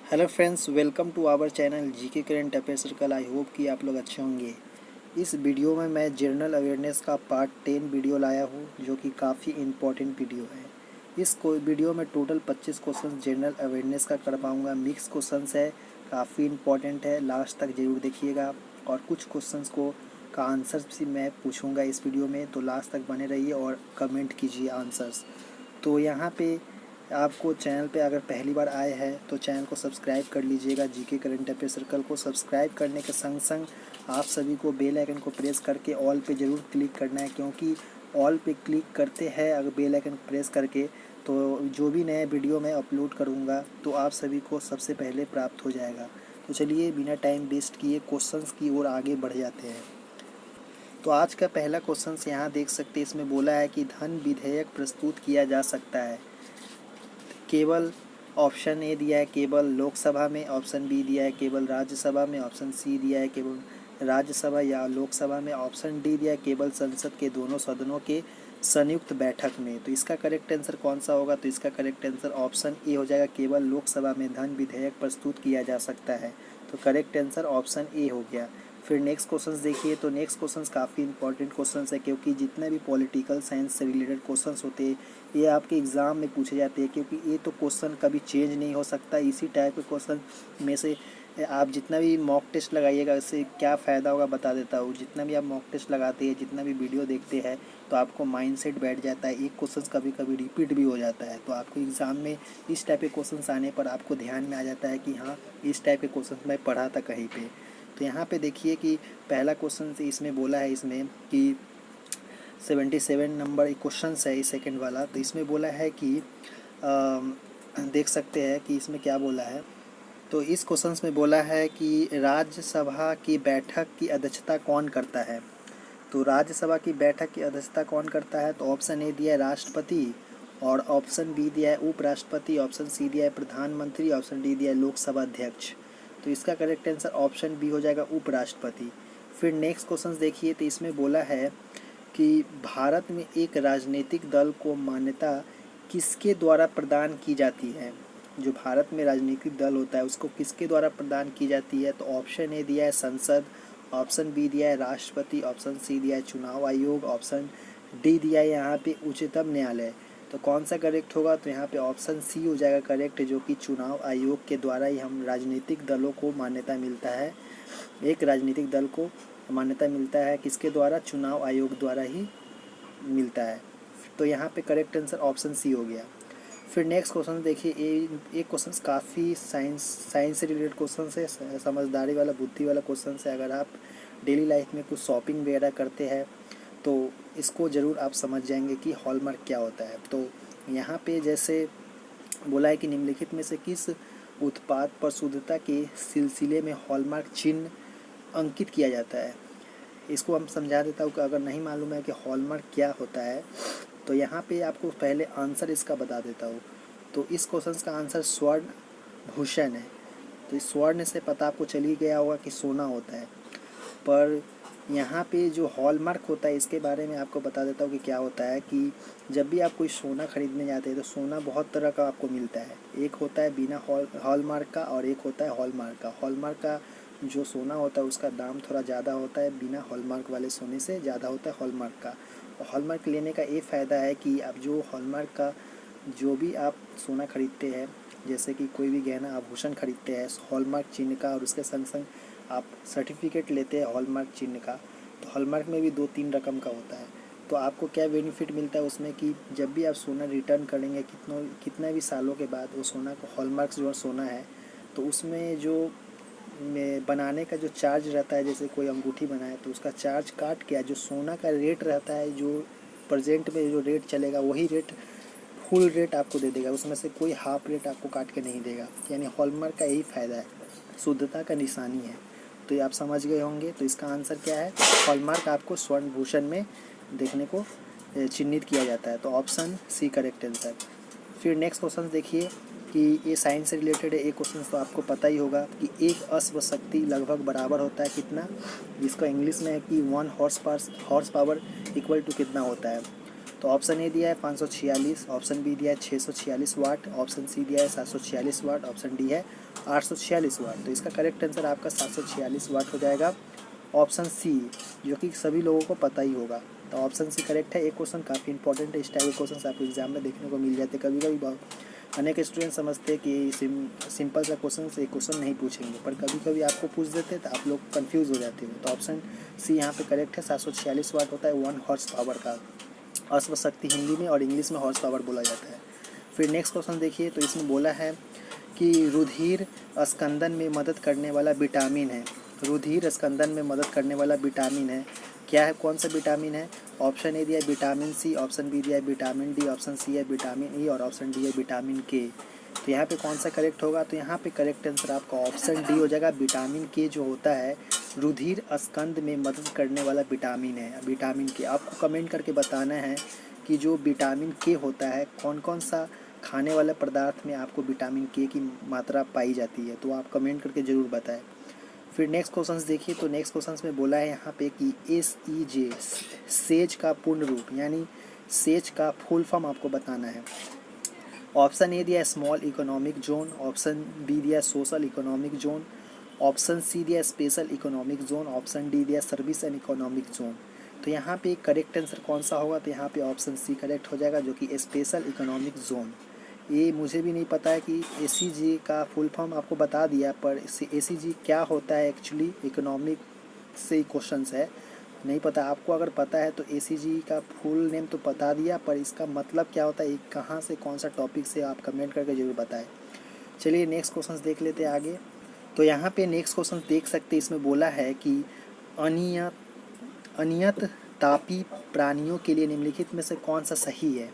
Hello friends, welcome to our channel GK current affair circle. I hope कि आप लोग अच्छे होंगे। इस वीडियो में मैं जनरल अवेयरनेस का पार्ट 10 वीडियो लाया हूँ, जो कि काफ़ी इम्पोर्टेंट वीडियो है। इस वीडियो में टोटल 25 क्वेश्चन जनरल अवेयरनेस का कर पाऊँगा। मिक्स क्वेश्चंस है, काफ़ी इम्पोर्टेंट है, लास्ट तक ज़रूर देखिएगा। और कुछ क्वेश्चंस का आंसर भी मैं पूछूँगा इस वीडियो में, तो लास्ट तक बने रहिए और कमेंट कीजिए आंसर्स। तो यहाँ पे आपको चैनल पे अगर पहली बार आए हैं तो चैनल को सब्सक्राइब कर लीजिएगा। जीके करंट अफेयर सर्कल को सब्सक्राइब करने के संग संग आप सभी को बेल आइकन को प्रेस करके ऑल पे ज़रूर क्लिक करना है, क्योंकि ऑल पे क्लिक करते हैं अगर बेल आइकन प्रेस करके, तो जो भी नया वीडियो मैं अपलोड करूँगा तो आप सभी को सबसे पहले प्राप्त हो जाएगा। तो चलिए बिना टाइम वेस्ट किए क्वेश्चंस की ओर आगे बढ़ जाते हैं। तो आज का पहला क्वेश्चन यहाँ देख सकते हैं, इसमें बोला है कि धन विधेयक प्रस्तुत किया जा सकता है। केवल ऑप्शन ए दिया है केवल लोकसभा में, ऑप्शन बी दिया है केवल राज्यसभा में, ऑप्शन सी दिया है केवल राज्यसभा या लोकसभा में, ऑप्शन डी दिया है केवल संसद के दोनों सदनों के संयुक्त बैठक में। तो इसका करेक्ट आंसर कौन सा होगा? तो इसका करेक्ट आंसर ऑप्शन ए हो जाएगा, केवल लोकसभा में धन विधेयक प्रस्तुत किया जा सकता है। तो करेक्ट आंसर ऑप्शन ए हो गया। फिर नेक्स्ट क्वेश्चंस देखिए। तो नेक्स्ट क्वेश्चंस काफ़ी इंपॉर्टेंट क्वेश्चंस है, क्योंकि जितने भी पॉलिटिकल साइंस से रिलेटेड क्वेश्चंस होते हैं ये आपके एग्ज़ाम में पूछे जाते हैं, क्योंकि ये तो क्वेश्चन कभी चेंज नहीं हो सकता। इसी टाइप के क्वेश्चन में से आप जितना भी मॉक टेस्ट लगाइएगा, इससे क्या फ़ायदा होगा बता देता हूँ। जितना भी आप मॉक टेस्ट लगाते हैं, जितना भी वीडियो देखते हैं, तो आपको माइंड सेट बैठ जाता है। एक क्वेश्चन कभी कभी रिपीट भी हो जाता है, तो आपको एग्ज़ाम में इस टाइप के क्वेश्चन आने पर आपको ध्यान में आ जाता है कि हाँ, इस टाइप के क्वेश्चन मैं पढ़ा था कहीं पर। तो यहाँ पे देखिए कि पहला क्वेश्चन से इसमें बोला है इसमें कि 77 नंबर क्वेश्चन है इस सेकंड वाला। तो इसमें बोला है कि देख सकते हैं कि इसमें क्या बोला है। तो इस क्वेश्चन में बोला है कि राज्यसभा की बैठक की अध्यक्षता कौन करता है। तो राज्यसभा की बैठक की अध्यक्षता कौन करता है? तो ऑप्शन ए दिया है राष्ट्रपति, और ऑप्शन बी दिया है उपराष्ट्रपति, ऑप्शन सी दिया है प्रधानमंत्री, ऑप्शन डी दिया है लोकसभा अध्यक्ष। तो इसका करेक्ट आंसर ऑप्शन बी हो जाएगा, उपराष्ट्रपति। फिर नेक्स्ट क्वेश्चन देखिए। तो इसमें बोला है कि भारत में एक राजनीतिक दल को मान्यता किसके द्वारा प्रदान की जाती है। जो भारत में राजनीतिक दल होता है उसको किसके द्वारा प्रदान की जाती है? तो ऑप्शन ए दिया है संसद, ऑप्शन बी दिया है राष्ट्रपति, ऑप्शन सी दिया है चुनाव आयोग, ऑप्शन डी दिया है यहाँ पे उच्चतम न्यायालय। तो कौन सा करेक्ट होगा? तो यहाँ पे ऑप्शन सी हो जाएगा करेक्ट, जो कि चुनाव आयोग के द्वारा ही हम राजनीतिक दलों को मान्यता मिलता है। एक राजनीतिक दल को मान्यता मिलता है किसके द्वारा? चुनाव आयोग द्वारा ही मिलता है। तो यहाँ पे करेक्ट आंसर ऑप्शन सी हो गया। फिर नेक्स्ट क्वेश्चन देखिए। एक क्वेश्चन काफ़ी साइंस से रिलेटेड क्वेश्चन है, समझदारी वाला, बुद्धि वाला क्वेश्चन है। अगर आप डेली लाइफ में कुछ शॉपिंग वगैरह करते हैं तो इसको ज़रूर आप समझ जाएंगे कि हॉलमार्क क्या होता है। तो यहाँ पे जैसे बोला है कि निम्नलिखित में से किस उत्पाद पर शुद्धता के सिलसिले में हॉलमार्क चिन्ह अंकित किया जाता है। इसको हम समझा देता हूँ कि अगर नहीं मालूम है कि हॉलमार्क क्या होता है, तो यहाँ पे आपको पहले आंसर इसका बता देता हूँ। तो इस क्वेश्चन का आंसर स्वर्ण भूषण है। तो इस स्वर्ण से पता आपको चल ही गया होगा कि सोना होता है, पर यहाँ पे जो हॉलमार्क होता है इसके बारे में आपको बता देता हूँ कि क्या होता है। कि जब भी आप कोई सोना खरीदने जाते हैं तो सोना बहुत तरह का आपको मिलता है। एक होता है बिना हॉलमार्क का, और एक होता है हॉलमार्क का। हॉलमार्क का जो सोना होता है उसका दाम थोड़ा ज़्यादा होता है, बिना हॉलमार्क वाले सोने से ज़्यादा होता है हॉलमार्क का। और हॉलमार्क लेने का ये फ़ायदा है कि आप जो हॉलमार्क का जो भी आप सोना खरीदते हैं, जैसे कि कोई भी गहना आभूषण खरीदते हैं हॉलमार्क चिन्ह का, और उसके संग संग आप सर्टिफिकेट लेते हैं हॉलमार्क चिन्ह का, तो हॉलमार्क में भी 2-3 रकम का होता है। तो आपको क्या बेनिफिट मिलता है उसमें कि जब भी आप सोना रिटर्न करेंगे कितने भी सालों के बाद, वो सोना को हॉलमार्क जो सोना है तो उसमें जो बनाने का जो चार्ज रहता है, जैसे कोई अंगूठी बनाए तो उसका चार्ज काट के जो सोना का रेट रहता है, जो प्रेजेंट में जो रेट चलेगा वही रेट फुल रेट आपको दे देगा, उसमें से कोई हाफ रेट आपको काट के नहीं देगा। यानी हॉलमार्क का यही फ़ायदा है, शुद्धता का निशानी है। तो ये आप समझ गए होंगे। तो इसका आंसर क्या है? हॉलमार्क आपको स्वर्ण भूषण में देखने को चिन्हित किया जाता है। तो ऑप्शन सी करेक्ट आंसर। फिर नेक्स्ट क्वेश्चन देखिए कि ये साइंस से रिलेटेड है। एक क्वेश्चन तो आपको पता ही होगा कि एक अश्व शक्ति लगभग बराबर होता है कितना, जिसका इंग्लिश में है कि 1 हॉर्स पावर इक्वल टू कितना होता है। तो ऑप्शन ए दिया है 546, ऑप्शन बी दिया है 646 वाट, ऑप्शन सी दिया है 746 वाट, ऑप्शन डी है 846 वाट। तो इसका करेक्ट आंसर आपका 746 वाट हो जाएगा, ऑप्शन सी, जो कि सभी लोगों को पता ही होगा। तो ऑप्शन सी करेक्ट है। एक क्वेश्चन काफ़ी इंपॉर्टेंट है, इस टाइप के क्वेश्चन आपको एग्जाम में देखने को मिल जाते हैं। कभी कभी बहुत अनेक स्टूडेंट समझते हैं कि सिंपल सा क्वेश्चन से एक क्वेश्चन नहीं पूछेंगे, पर कभी कभी आपको पूछ देते हैं तो आप लोग कंफ्यूज हो जाते हो। तो ऑप्शन सी यहाँ पे करेक्ट है। 746 वाट होता है 1 हॉर्स पावर का। अश्वशक्ति हिंदी में और इंग्लिश में हॉर्स पावर बोला जाता है। फिर नेक्स्ट क्वेश्चन देखिए, तो इसमें बोला है कि रुधिर स्कंदन में मदद करने वाला विटामिन है। रुधिर स्कंदन में मदद करने वाला विटामिन है, क्या है, कौन सा विटामिन है? ऑप्शन ए दिया है विटामिन सी, ऑप्शन बी दिया है विटामिन डी, ऑप्शन सी है विटामिन ई और ऑप्शन डी है विटामिन के। तो यहाँ पे कौन सा करेक्ट होगा? तो यहाँ पे करेक्ट आंसर आपका ऑप्शन डी हो जाएगा। विटामिन के जो होता है रुधिर स्कंद में मदद करने वाला विटामिन है, विटामिन के। आपको कमेंट करके बताना है कि जो विटामिन के होता है कौन कौन सा खाने वाले पदार्थ में आपको विटामिन के की मात्रा पाई जाती है, तो आप कमेंट करके ज़रूर बताएं। फिर नेक्स्ट क्वेश्चंस देखिए, तो नेक्स्ट क्वेश्चंस में बोला है यहाँ पे कि SEJ सेज का पूर्ण रूप यानी सेज का फुल फॉर्म आपको बताना है। ऑप्शन ए दिया small economic zone, option B दिया social economic zone, option C दिया special economic zone, option D दिया सर्विस एंड इकोनॉमिक जोन। तो यहाँ पे करेक्ट आंसर कौन सा होगा? तो यहाँ पे ऑप्शन सी करेक्ट हो जाएगा, जो कि स्पेशल इकोनॉमिक जोन। ये मुझे भी नहीं पता है कि ACG का फुल फॉर्म आपको बता दिया, पर ACG क्या होता है एक्चुअली, इकोनॉमिक से क्वेश्चंस है, नहीं पता। आपको अगर पता है तो ACG का फुल नेम तो बता दिया, पर इसका मतलब क्या होता है, कहाँ से कौन सा टॉपिक से, आप कमेंट करके ज़रूर बताएं। चलिए नेक्स्ट क्वेश्चन देख लेते हैं आगे। तो यहाँ पे नेक्स्ट क्वेश्चन देख सकते हैं, इसमें बोला है कि अनियत तापी प्राणियों के लिए निम्नलिखित में से कौन सा सही है?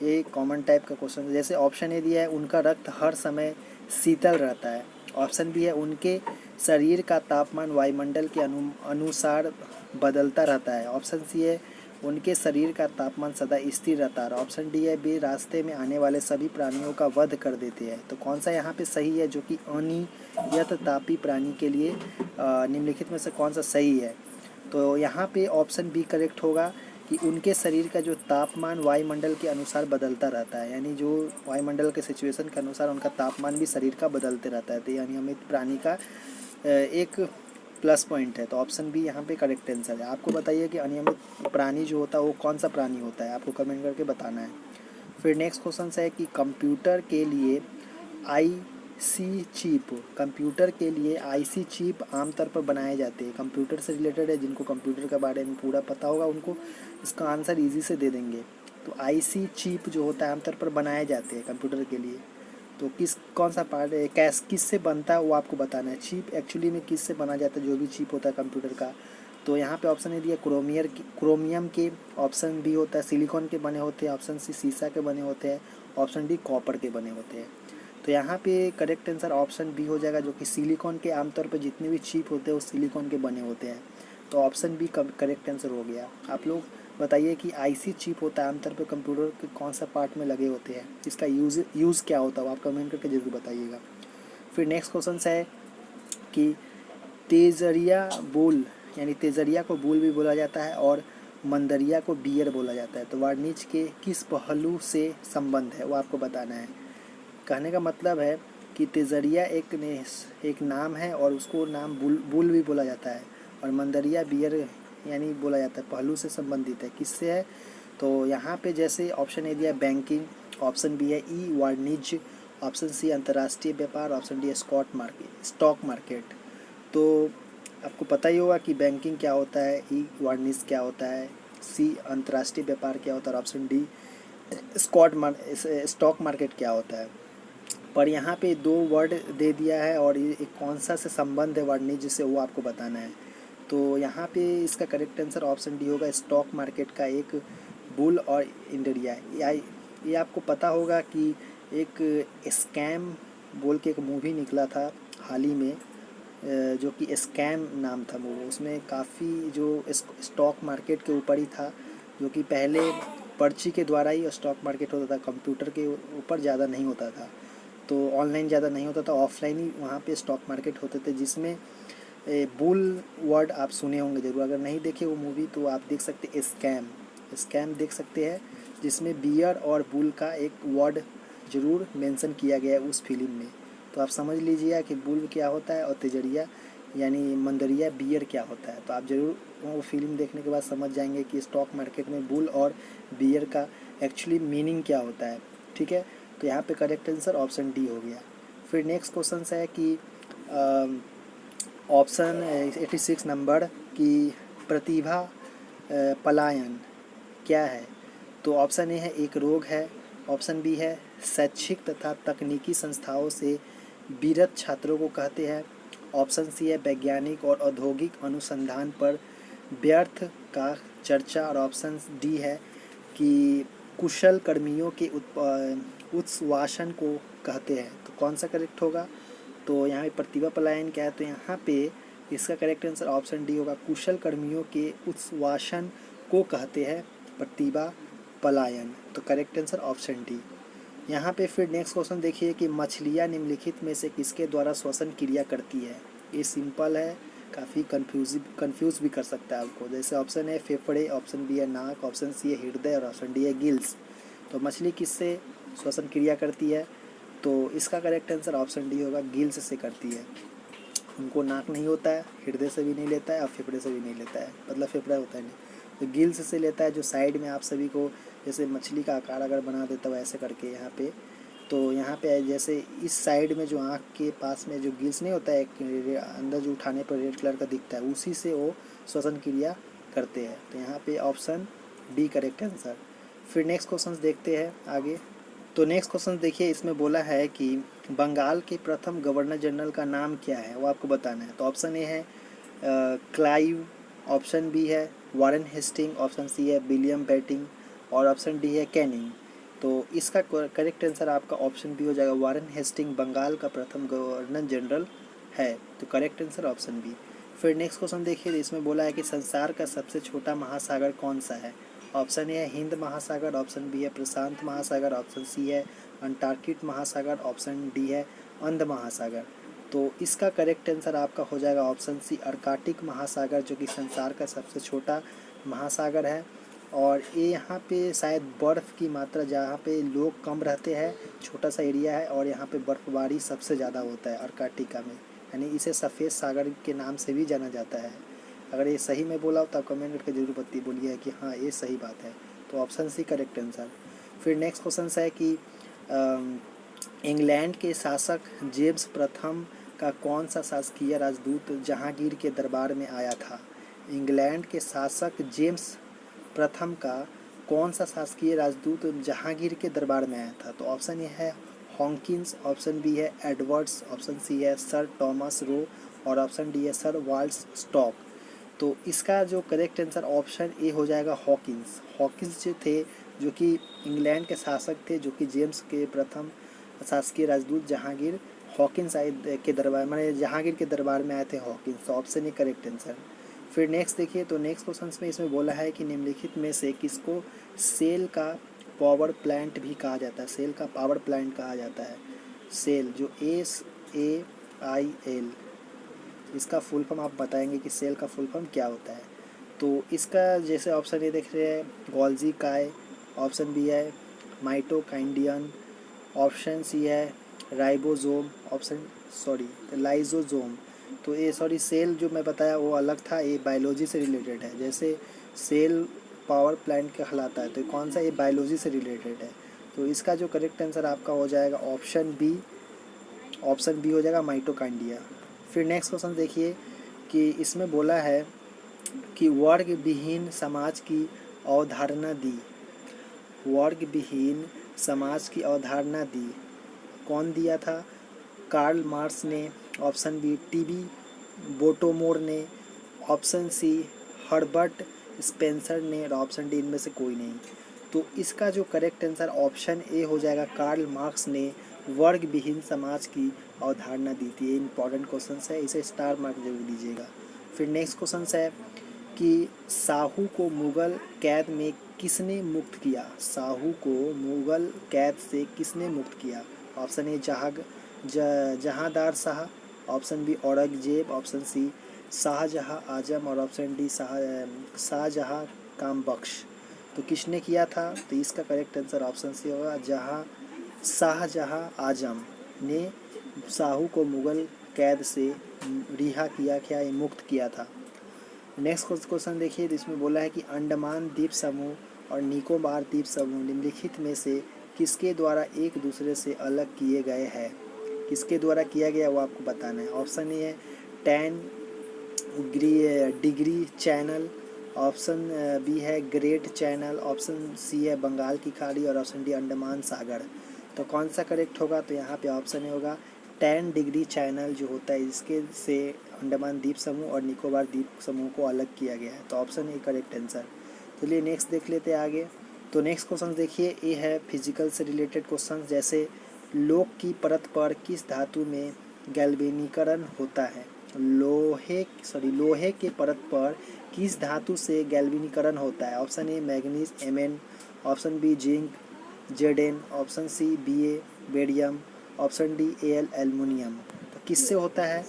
ये कॉमन टाइप का क्वेश्चन है। जैसे ऑप्शन ए दिया है उनका रक्त हर समय शीतल रहता है, ऑप्शन बी है उनके शरीर का तापमान वायुमंडल के अनुसार बदलता रहता है, ऑप्शन सी है उनके शरीर का तापमान सदा स्थिर रहता है, ऑप्शन डी है वे रास्ते में आने वाले सभी प्राणियों का वध कर देते हैं। तो कौन सा यहाँ पे सही है, जो कि अनियत तापी प्राणी के लिए निम्नलिखित में से कौन सा सही है? तो यहाँ पे ऑप्शन बी करेक्ट होगा कि उनके शरीर का जो तापमान वायुमंडल के अनुसार बदलता रहता है, यानी जो वायुमंडल के सिचुएशन के अनुसार उनका तापमान भी शरीर का बदलते रहता है। तो ये अनियमित प्राणी का एक प्लस पॉइंट है। तो ऑप्शन बी यहाँ पे करेक्ट आंसर है। आपको बताइए कि अनियमित प्राणी जो होता है वो कौन सा प्राणी होता है, आपको कमेंट करके बताना है। फिर नेक्स्ट क्वेश्चन है कि कंप्यूटर के लिए IC चिप आमतौर पर बनाए जाते हैं। कंप्यूटर से रिलेटेड है, जिनको कंप्यूटर के बारे में पूरा पता होगा उनको इसका आंसर इजी से दे देंगे। तो IC चिप जो होता है आमतौर पर बनाए जाते हैं कंप्यूटर के लिए। तो कौन सा पार्ट है, किस से बनता है वो आपको बताना है। चिप एक्चुअली में किस से बना जाता है, जो भी चिप होता है कंप्यूटर का? तो यहाँ पे ऑप्शन ए दिया क्रोमियम के, ऑप्शन बी होता है सिलिकॉन के बने होते हैं, ऑप्शन सी शीशा के बने होते हैं, ऑप्शन डी कॉपर के बने होते हैं। तो यहाँ पे करेक्ट आंसर ऑप्शन बी हो जाएगा, जो कि सिलिकॉन के, आमतौर पर जितने भी चिप होते हैं वो सिलिकॉन के बने होते हैं। तो ऑप्शन बी करेक्ट आंसर हो गया। आप लोग बताइए कि IC चिप होता है आमतौर पर कंप्यूटर के कौन सा पार्ट में लगे होते हैं, इसका यूज़ क्या होता है, आप कमेंट करके ज़रूर बताइएगा। फिर नेक्स्ट क्वेश्चन है कि तेजरिया बोल, यानी तेजरिया को बोल भी बोला जाता है और मंदरिया को बियर बोला जाता है। तो वार्निज के किस पहलू से संबंध है वो आपको बताना है। कहने का मतलब है कि तेजरिया एक नाम है और उसको नाम बुल भी बोला जाता है, और मंदरिया बियर यानी बोला जाता है, पहलू से संबंधित है। किससे है? तो यहाँ पे जैसे ऑप्शन ए दिया बैंकिंग, ऑप्शन बी है वाणिज्य, ऑप्शन सी अंतर्राष्ट्रीय व्यापार, ऑप्शन डी है स्टॉक मार्केट। तो आपको पता ही होगा कि बैंकिंग क्या होता है, वाणिज्य क्या होता है, सी अंतर्राष्ट्रीय व्यापार क्या होता है, और ऑप्शन डी स्टॉक मार्केट क्या होता है। पर यहाँ पे 2 वर्ड दे दिया है और ये कौन सा से संबंध है वाणिज्य से वो आपको बताना है। तो यहाँ पे इसका करेक्ट आंसर ऑप्शन डी होगा, स्टॉक मार्केट का एक बुल और इंडिया। ये आपको पता होगा कि एक स्कैम बोल के एक मूवी निकला था हाल ही में, जो कि स्कैम नाम था वो, उसमें काफ़ी जो स्टॉक मार्केट के ऊपर ही था, जो कि पहले पर्ची के द्वारा ही स्टॉक मार्केट होता था, कंप्यूटर के ऊपर ज़्यादा नहीं होता था, तो ऑनलाइन ज़्यादा नहीं होता था, ऑफलाइन ही वहाँ पे स्टॉक मार्केट होते थे, जिसमें बुल वर्ड आप सुने होंगे ज़रूर। अगर नहीं देखे वो मूवी तो आप देख सकते स्कैम, स्कैम देख सकते हैं, जिसमें बियर और बुल का एक वर्ड ज़रूर मेंशन किया गया है उस फिल्म में। तो आप समझ लीजिए कि बुल क्या होता है और तेजरिया यानी मंदरिया बियर क्या होता है। तो आप ज़रूर वो फिल्म देखने के बाद समझ जाएंगे कि स्टॉक मार्केट में बुल और बियर का एक्चुअली मीनिंग क्या होता है। ठीक है, तो यहाँ पे करेक्ट आंसर ऑप्शन डी हो गया। फिर नेक्स्ट क्वेश्चन है कि ऑप्शन 86 नंबर की प्रतिभा पलायन क्या है। तो ऑप्शन ए है एक रोग है, ऑप्शन बी है शैक्षिक तथा तकनीकी संस्थाओं से विरत छात्रों को कहते हैं, ऑप्शन सी है वैज्ञानिक और औद्योगिक अनुसंधान पर व्यर्थ का चर्चा, और ऑप्शन डी है कि कुशल कर्मियों के उत्स्वासन को कहते हैं। तो कौन सा करेक्ट होगा। तो यहाँ पे प्रतिभा पलायन क्या है, तो यहाँ पे इसका करेक्ट आंसर ऑप्शन डी होगा, कुशल कर्मियों के उत्स्वासन को कहते हैं प्रतिभा पलायन। तो करेक्ट आंसर ऑप्शन डी। यहाँ पे फिर नेक्स्ट क्वेश्चन देखिए कि मछलियाँ निम्नलिखित में से किसके द्वारा श्वसन क्रिया करती है। ये सिंपल है, काफ़ी कंफ्यूज भी कर सकता है आपको। जैसे ऑप्शन है फेफड़े, ऑप्शन बी है नाक, ऑप्शन सी है हृदय और ऑप्शन डी है गिल्स। तो मछली किससे श्वसन क्रिया करती है, तो इसका करेक्ट आंसर ऑप्शन डी होगा, गिल्स से करती है। उनको नाक नहीं होता है, हृदय से भी नहीं लेता है और फेफड़े से भी नहीं लेता है, मतलब फेफड़ा होता है नहीं, तो गिल्स से लेता है। जो साइड में आप सभी को जैसे मछली का आकार अगर बना देता है ऐसे करके यहाँ पे, तो यहाँ पे जैसे इस साइड में जो आँख के पास में जो गिल्स नहीं होता है अंदर जो उठाने पर रेड कलर का दिखता है, उसी से वो श्वसन क्रिया करते हैं। तो यहाँ पे ऑप्शन डी करेक्ट आंसर। फिर नेक्स्ट क्वेश्चन देखते हैं आगे। तो नेक्स्ट क्वेश्चन देखिए, इसमें बोला है कि बंगाल के प्रथम गवर्नर जनरल का नाम क्या है, वो आपको बताना है। तो ऑप्शन ए है क्लाइव, ऑप्शन बी है वारेन हेस्टिंग, ऑप्शन सी है विलियम बेटिंग और ऑप्शन डी है कैनिंग। तो इसका करेक्ट आंसर आपका ऑप्शन बी हो जाएगा, वारेन हेस्टिंग बंगाल का प्रथम गवर्नर जनरल है। तो करेक्ट आंसर ऑप्शन बी। फिर नेक्स्ट क्वेश्चन देखिए, इसमें बोला है कि संसार का सबसे छोटा महासागर कौन सा है। ऑप्शन ए है हिंद महासागर, ऑप्शन बी है प्रशांत महासागर, ऑप्शन सी है अंटार्कटिक महासागर, ऑप्शन डी है अंध महासागर। तो इसका करेक्ट आंसर आपका हो जाएगा ऑप्शन सी अर्कटिक महासागर, जो कि संसार का सबसे छोटा महासागर है। और ये यहाँ पे शायद बर्फ़ की मात्रा, जहाँ पे लोग कम रहते हैं, छोटा सा एरिया है और यहाँ पे बर्फबारी सबसे ज़्यादा होता है अर्कटिका में, यानी इसे सफ़ेद सागर के नाम से भी जाना जाता है। अगर ये सही मैं बोला हो तो आप कमेंट करके जरूर बोलिए कि हाँ ये सही बात है। तो ऑप्शन सी करेक्ट आंसर। फिर नेक्स्ट क्वेश्चन है कि इंग्लैंड के शासक जेम्स प्रथम का कौन सा शासकीय राजदूत जहांगीर के दरबार में आया था। इंग्लैंड के शासक जेम्स प्रथम का कौन सा शासकीय राजदूत जहांगीर के दरबार में आया था। तो ऑप्शन ए है हॉकिंस, ऑप्शन बी है एडवर्ड्स, ऑप्शन सी है सर टॉमस रो और ऑप्शन डी है सर वाल्स स्टॉक। तो इसका जो करेक्ट आंसर ऑप्शन ए हो जाएगा हॉकिंस। हॉकिंस जो थे, जो कि इंग्लैंड के शासक थे, जो कि जेम्स के प्रथम शासकीय राजदूत जहांगीर हॉकिंस आए के दरबार, माने जहांगीर के दरबार में आए थे हॉकिंस। तो ऑप्शन ए करेक्ट आंसर। फिर नेक्स्ट देखिए, तो नेक्स्ट क्वेश्चन में इसमें बोला है कि निम्नलिखित में से किसको सेल का पावर प्लांट भी कहा जाता है। सेल का पावर प्लांट कहा जाता है। सेल जो SAIL, इसका फुल फॉर्म आप बताएंगे कि सेल का फुल फॉर्म क्या होता है। तो इसका जैसे ऑप्शन ए देख रहे हैं गोल्जी काय, ऑप्शन बी है माइटोकाइंडियन, ऑप्शन सी है राइबोसोम, लाइजोसोम। तो ये सेल जो मैं बताया वो अलग था, ये बायोलॉजी से रिलेटेड है। जैसे सेल पावर प्लांट कहलाता है, तो कौन सा, ये बायोलॉजी से रिलेटेड है। तो इसका जो करेक्ट आंसर आपका हो जाएगा ऑप्शन बी हो जाएगा माइटोकांड्रिया। फिर नेक्स्ट क्वेश्चन देखिए कि इसमें बोला है कि वर्ग विहीन समाज की अवधारणा दी। वर्ग विहीन समाज की अवधारणा दी, कौन दिया था। कार्ल मार्क्स ने, ऑप्शन बी TB बोटोमोर ने, ऑप्शन सी हर्बर्ट स्पेंसर ने और ऑप्शन डी इनमें से कोई नहीं। तो इसका जो करेक्ट आंसर ऑप्शन ए हो जाएगा, कार्ल मार्क्स ने वर्ग विहीन समाज की अवधारणा दी थी। ये इंपॉर्टेंट क्वेश्चन है, इसे स्टार मार्क जरूर दीजिएगा। फिर नेक्स्ट क्वेश्चन है कि साहू को मुगल कैद में किसने मुक्त किया। साहू को मुगल कैद से किसने मुक्त किया। Option A Jahandar Shah, option B Aurangzeb, option C Shahjahan Azam और ऑप्शन डी शाहजहां काम बख्श। तो किसने किया था? तो इसका करेक्ट आंसर ऑप्शन सी होगा, शाहजहां आजम ने शाहू को मुगल कैद से रिहा किया, क्या मुक्त किया था। नेक्स्ट क्वेश्चन देखिए, इसमें बोला है कि अंडमान द्वीप समूह और निकोबार द्वीप समूह निम्नलिखित में से किसके द्वारा एक दूसरे से अलग किए गए हैं? किसके द्वारा किया गया वो आपको बताना है। ऑप्शन ए है 10 डिग्री चैनल, ऑप्शन बी है ग्रेट चैनल, ऑप्शन सी है बंगाल की खाड़ी और ऑप्शन डी अंडमान सागर। तो कौन सा करेक्ट होगा? तो यहाँ पे ऑप्शन ए होगा 10 डिग्री चैनल जो होता है, इसके से अंडमान द्वीप समूह और निकोबार द्वीप समूह को अलग किया गया है। तो ऑप्शन ए करेक्ट आंसर। चलिए नेक्स्ट देख लेते हैं आगे। तो नेक्स्ट क्वेश्चन देखिए, ये है फिजिकल से रिलेटेड क्वेश्चन, जैसे लोक की परत पर किस धातु में गैल्वेनीकरण होता है? लोहे के परत पर किस धातु से गैल्वेनीकरण होता है? Option A manganese Mn, option B zinc Zn, option C Ba barium, option D Al aluminium. तो किससे होता है?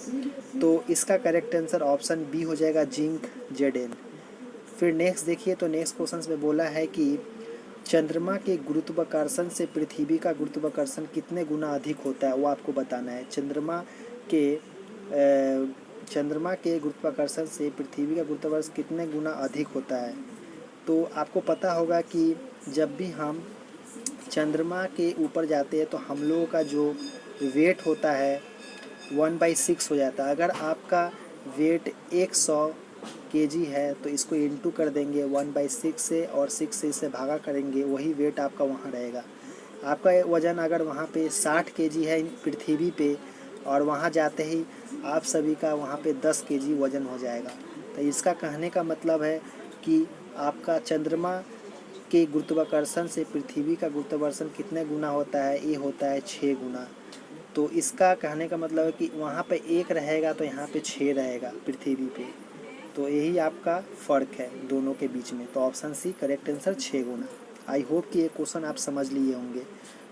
तो इसका करेक्ट आंसर ऑप्शन बी हो जाएगा, जिंक Zn। फिर नेक्स्ट देखिए, तो नेक्स्ट क्वेश्चन में बोला है कि चंद्रमा के गुरुत्वाकर्षण से पृथ्वी का गुरुत्वाकर्षण कितने गुना अधिक होता है, वो आपको बताना है। चंद्रमा के गुरुत्वाकर्षण से पृथ्वी का गुरुत्वाकर्षण कितने गुना अधिक होता है? तो आपको पता होगा कि जब भी हम चंद्रमा के ऊपर जाते हैं तो हम लोगों का जो वेट होता है 1/6 हो जाता है। अगर आपका वेट 100 kg है तो इसको इंटू कर देंगे 1/6 से और 6 से इसे भागा करेंगे, वही वेट आपका वहाँ रहेगा। आपका वज़न अगर वहाँ पे 60 kg है पृथ्वी पे, और वहाँ जाते ही आप सभी का वहाँ पे 10 kg वज़न हो जाएगा। तो इसका कहने का मतलब है कि आपका चंद्रमा के गुरुत्वाकर्षण से पृथ्वी का गुरुत्वाकर्षण कितने गुना होता है? ये होता है 6 गुना। तो इसका कहने का मतलब है कि वहाँ पे 1 रहेगा तो यहाँ पे 6 रहेगा पृथ्वी पे। तो यही आपका फ़र्क है दोनों के बीच में। तो ऑप्शन सी करेक्ट आंसर 6 गुना। आई होप कि ये क्वेश्चन आप समझ लिए होंगे।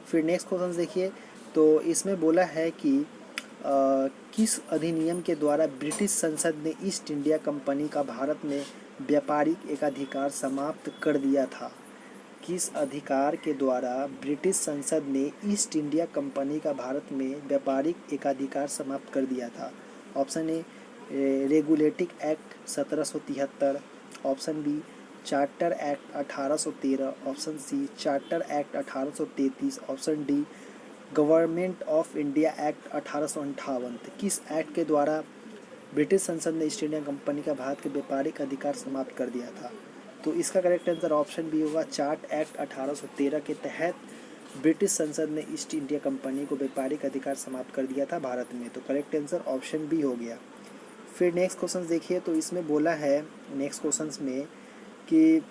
फिर नेक्स्ट क्वेश्चन देखिए, तो इसमें बोला है कि किस अधिनियम के द्वारा ब्रिटिश संसद ने ईस्ट इंडिया कंपनी का भारत में व्यापारिक एकाधिकार समाप्त कर दिया था? किस अधिकार के द्वारा ब्रिटिश संसद ने ईस्ट इंडिया कंपनी का भारत में व्यापारिक एकाधिकार समाप्त कर दिया था? Option A regulating act 1773, option B charter act 1813, option C charter act 1833, option D government of India act 1858। किस एक्ट के द्वारा ब्रिटिश संसद ने ईस्ट इंडिया कंपनी का भारत के व्यापारिक अधिकार समाप्त कर दिया था? तो इसका करेक्ट आंसर ऑप्शन बी होगा, चार्ट एक्ट 1813 के तहत ब्रिटिश संसद ने ईस्ट इंडिया कंपनी को व्यापारिक अधिकार समाप्त कर दिया था भारत में। तो करेक्ट आंसर ऑप्शन बी हो गया। फिर नेक्स्ट क्वेश्चन देखिए, तो इसमें बोला है नेक्स्ट क्वेश्चन में कि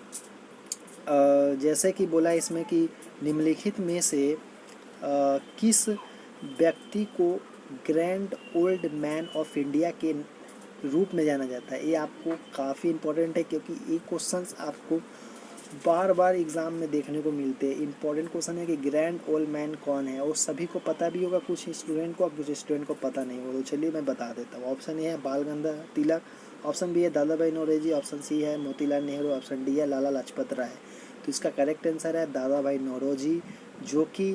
जैसे कि बोला इसमें कि निम्नलिखित में से किस व्यक्ति को grand old man of India के रूप में जाना जाता है? ये आपको काफ़ी इम्पोर्टेंट है, क्योंकि ये क्वेश्चंस आपको बार बार एग्ज़ाम में देखने को मिलते हैं। इम्पोर्टेंट क्वेश्चन है कि ग्रैंड ओल्ड मैन कौन है, और सभी को पता भी होगा, कुछ स्टूडेंट को और कुछ स्टूडेंट को पता नहीं होगा। तो चलिए मैं बता देता हूँ। ऑप्शन ए है बाल गंगाधर तिलक, ऑप्शन बी है दादा भाई नौरोजी, ऑप्शन सी है मोतीलाल नेहरू, ऑप्शन डी है लाला लाजपत राय। तो इसका करेक्ट आंसर है दादा भाई नौरोजी, जो कि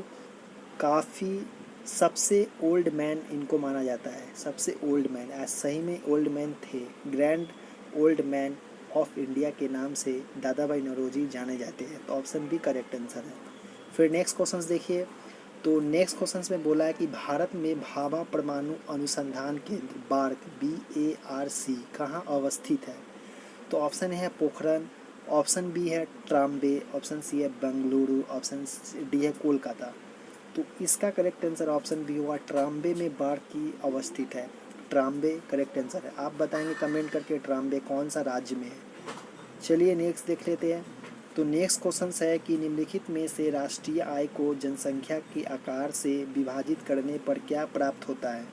काफ़ी सबसे ओल्ड मैन इनको माना जाता है, सबसे ओल्ड मैन। आज सही में ओल्ड मैन थे, grand old man of India के नाम से दादा भाई नौरोजी जाने जाते हैं। तो ऑप्शन बी करेक्ट आंसर है। फिर नेक्स्ट क्वेश्चन देखिए, तो नेक्स्ट क्वेश्चन में बोला है कि भारत में भाभा परमाणु अनुसंधान केंद्र BARC कहाँ अवस्थित है? तो ऑप्शन है पोखरण, ऑप्शन बी है ट्राम्बे, ऑप्शन सी है बेंगलुरु, ऑप्शन डी है कोलकाता। तो इसका करेक्ट आंसर ऑप्शन बी हुआ, ट्राम्बे में BARC अवस्थित है। ट्राम्बे करेक्ट आंसर है। आप बताएंगे कमेंट करके ट्राम्बे कौन सा राज्य में है। चलिए नेक्स्ट देख लेते हैं। तो नेक्स्ट क्वेश्चन है कि निम्नलिखित में से राष्ट्रीय आय को जनसंख्या के आकार से विभाजित करने पर क्या प्राप्त होता है?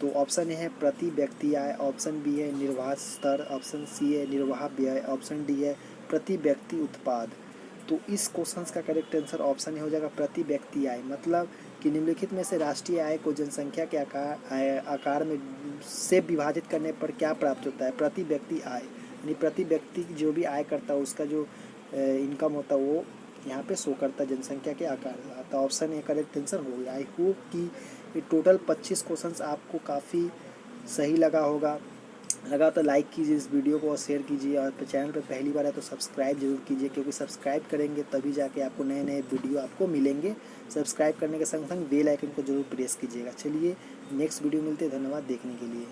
तो ऑप्शन ए है प्रति व्यक्ति आय, ऑप्शन बी है निर्वाह स्तर, ऑप्शन सी है निर्वाह व्यय, ऑप्शन डी है प्रति व्यक्ति उत्पाद। तो इस क्वेश्चन का करेक्ट आंसर ऑप्शन हो जाएगा प्रति व्यक्ति आय। मतलब कि निम्नलिखित में से राष्ट्रीय आय को जनसंख्या के आकार में से विभाजित करने पर क्या प्राप्त होता है? प्रति व्यक्ति आय, यानी प्रति व्यक्ति जो भी आय करता है उसका जो इनकम होता है वो यहाँ पे शो करता है जनसंख्या के आकार का। तो ऑप्शन ए करेक्ट आंसर हो गया। आई होप कि ये टोटल 25 क्वेश्चंस आपको काफ़ी सही लगा तो लाइक कीजिए इस वीडियो को और शेयर कीजिए, और चैनल पे पहली बार है तो सब्सक्राइब जरूर कीजिए, क्योंकि सब्सक्राइब करेंगे तभी जाके आपको नए नए वीडियो आपको मिलेंगे। सब्सक्राइब करने के संग संग बेल आइकन को जरूर प्रेस कीजिएगा। चलिए नेक्स्ट वीडियो मिलते हैं, धन्यवाद देखने के लिए।